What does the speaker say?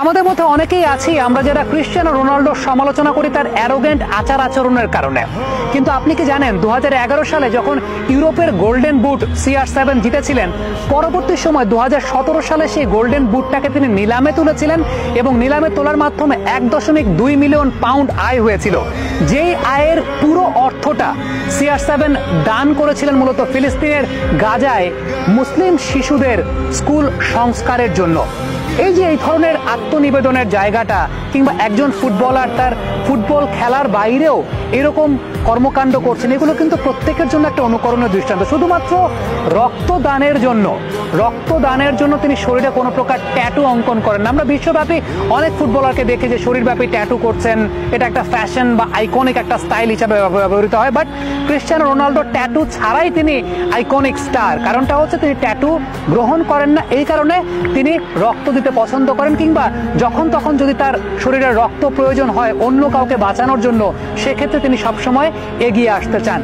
আমাদের মধ্যে অনেকেই আছি আমরা যারা ক্রিশ্চিয়ানো রোনাল্ডোর সমালোচনা করি তার অ্যারোগেন্ট আচার আচরণের কারণে। কিন্তু আপনি কি জানেন 2011 সালে যখন ইউরোপের গোল্ডেন বুট CR7 জিতেছিলেন, পরবর্তী সময় 2017 সালে সেই গোল্ডেন বুটটাকে তিনি নিলামে তুলেছিলেন এবং নিলামে তোলার মাধ্যমে 1.2 মিলিয়ন পাউন্ড আয় হয়েছিল। যেই আয়ের পুরো অর্থটা CR7 দান করেছিলেন মূলত ফিলিস্তিনের গাজায় মুসলিম শিশুদের স্কুল সংস্কারের জন্য। এই যে এই ধরনের আত্মনিবেদনের জায়গাটা, কিংবা একজন ফুটবলার তার ফুটবল খেলার বাইরেও এরকম কর্মকাণ্ড করছেন, এগুলো কিন্তু প্রত্যেকের জন্য একটা অনুকরণীয় দৃষ্টান্ত। শুধুমাত্র রক্তদানের জন্য তিনি শরীরে কোনো প্রকার ট্যাটু অঙ্কন করেন না। আমরা বিশ্বব্যাপী অনেক ফুটবলারকে দেখি যে শরীরব্যাপী ট্যাটু করছেন, এটা একটা ফ্যাশন বা আইকনিক একটা স্টাইল হিসাবে ব্যবহৃত হয়। বাট ক্রিশ্চিয়ানো রোনাল্ডো ট্যাটু ছাড়াই তিনি আইকনিক স্টার। কারণটা হচ্ছে তিনি ট্যাটু গ্রহণ করেন না, এই কারণে তিনি রক্ত দিতে পছন্দ করেন, কিংবা যখন তখন যদি তার শরীরে রক্ত প্রয়োজন হয় অন্য কাউকে বাঁচানোর জন্য, সেক্ষেত্রে তিনি সবসময় এগিয়ে আসতে চান।